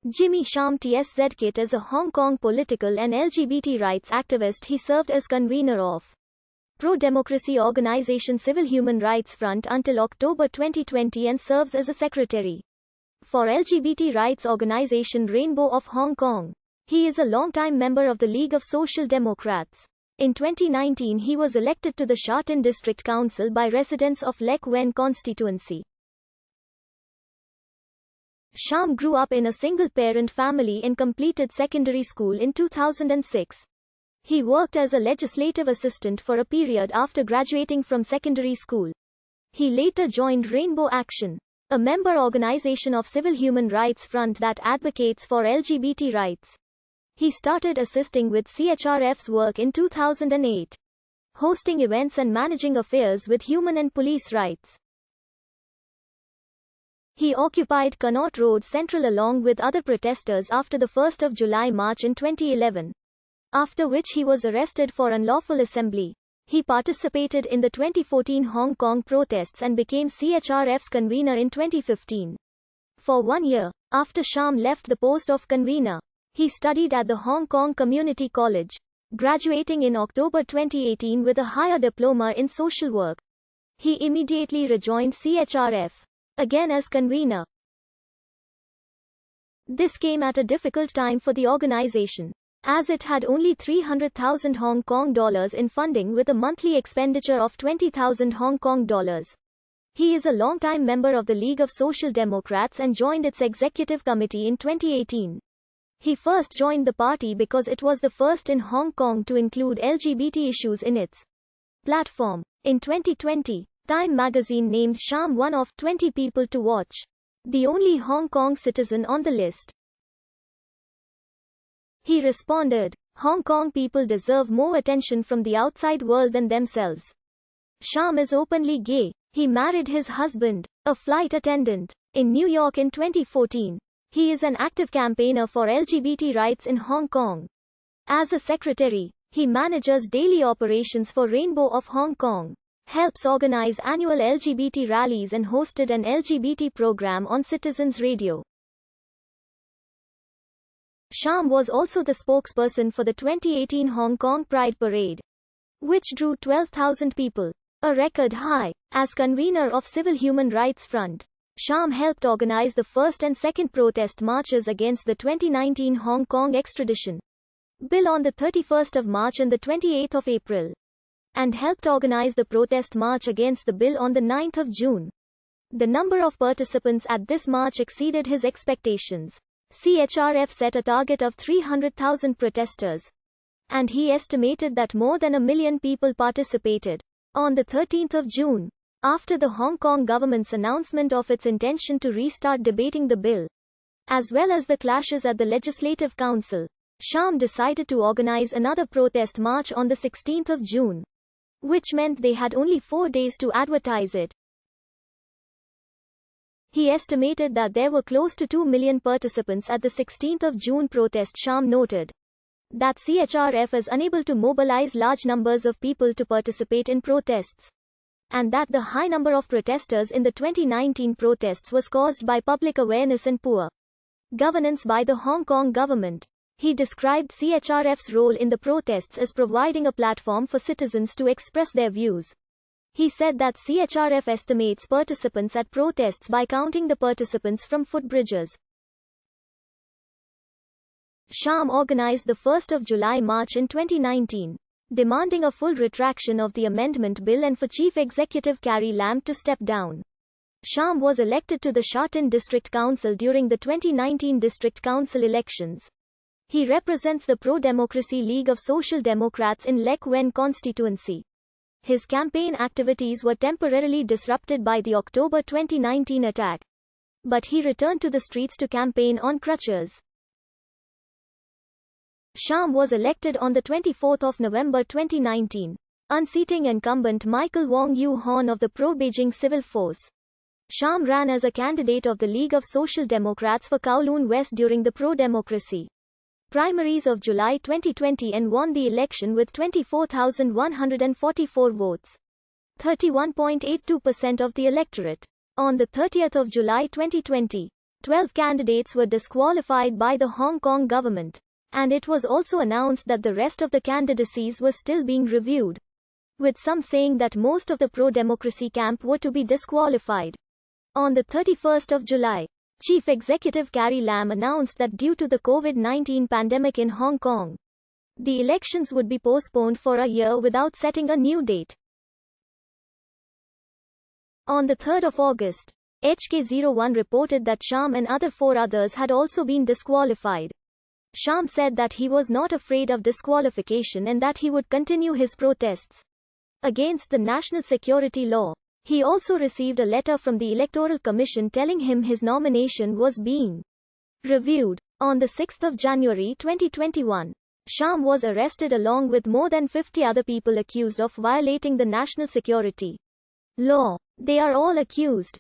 Jimmy Sham Tzkit is a Hong Kong political and LGBT rights activist. He served as convener of pro-democracy organization Civil Human Rights Front until October 2020 and serves as a secretary for LGBT rights organization Rainbow of Hong Kong. He is a long-time member of the League of Social Democrats. In 2019 he was elected to the Sha Tin District Council by residents of Lek Wen constituency. Sham grew up in a single-parent family and completed secondary school in 2006. He worked as a legislative assistant for a period after graduating from secondary school. He later joined Rainbow Action, a member organization of Civil Human Rights Front that advocates for LGBT rights. He started assisting with CHRF's work in 2008, hosting events and managing affairs with human and police rights. He occupied Connaught Road Central along with other protesters after the 1st of July march in 2011, after which he was arrested for unlawful assembly. He participated in the 2014 Hong Kong protests and became CHRF's convener in 2015. For 1 year, after Sham left the post of convener, he studied at the Hong Kong Community College, graduating in October 2018 with a higher diploma in social work. He immediately rejoined CHRF, again as convener. This came at a difficult time for the organization, as it had only 300,000 Hong Kong dollars in funding with a monthly expenditure of 20,000 Hong Kong dollars. He is a long-time member of the League of Social Democrats and joined its executive committee in 2018. He first joined the party because it was the first in Hong Kong to include LGBT issues in its platform. In 2020, Time magazine named Sham one of 20 people to watch, the only Hong Kong citizen on the list. He responded, "Hong Kong people deserve more attention from the outside world than themselves." Sham is openly gay. He married his husband, a flight attendant, in New York in 2014. He is an active campaigner for LGBT rights in Hong Kong. As a secretary, he manages daily operations for Rainbow of Hong Kong, helps organize annual LGBT rallies and hosted an LGBT program on Citizens Radio. Sham was also the spokesperson for the 2018 Hong Kong Pride Parade, which drew 12,000 people, a record high. As convener of Civil Human Rights Front, Sham helped organize the first and second protest marches against the 2019 Hong Kong extradition bill on the 31st of March and the 28th of April. And helped organize the protest march against the bill on the 9th of June. The number of participants at this march exceeded his expectations. CHRF set a target of 300,000 protesters, and he estimated that more than 1 million people participated. On the 13th of June, after the Hong Kong government's announcement of its intention to restart debating the bill, as well as the clashes at the Legislative Council, Sham decided to organize another protest march on the 16th of June. Which meant they had only 4 days to advertise it. He estimated that there were close to 2 million participants at the 16th of June protest. Sham noted that CHRF is unable to mobilize large numbers of people to participate in protests, and that the high number of protesters in the 2019 protests was caused by public awareness and poor governance by the Hong Kong government. He described CHRF's role in the protests as providing a platform for citizens to express their views. He said that CHRF estimates participants at protests by counting the participants from footbridges. Sham organized the 1st of July march in 2019, demanding a full retraction of the amendment bill and for Chief Executive Carrie Lam to step down. Sham was elected to the Sha Tin District Council during the 2019 District Council elections. He represents the Pro-Democracy League of Social Democrats in Lek Wen constituency. His campaign activities were temporarily disrupted by the October 2019 attack, but he returned to the streets to campaign on crutches. Sham was elected on the 24th of November 2019, unseating incumbent Michael Wong Yu Horn of the pro-Beijing Civil Force. Sham ran as a candidate of the League of Social Democrats for Kowloon West during the pro-democracy primaries of July 2020 and won the election with 24,144 votes, 31.82% of the electorate. On the 30th of July 2020, 12 candidates were disqualified by the Hong Kong government, and it was also announced that the rest of the candidacies were still being reviewed, with some saying that most of the pro-democracy camp were to be disqualified. On the 31st of July, Chief Executive Carrie Lam announced that due to the COVID-19 pandemic in Hong Kong, the elections would be postponed for a year without setting a new date. On the 3rd of August, HK01 reported that Sham and other 4 others had also been disqualified. Sham said that he was not afraid of disqualification and that he would continue his protests against the national security law. He also received a letter from the Electoral Commission telling him his nomination was being reviewed. On the 6th of January 2021, Sham was arrested along with more than 50 other people accused of violating the national security law. They are all accused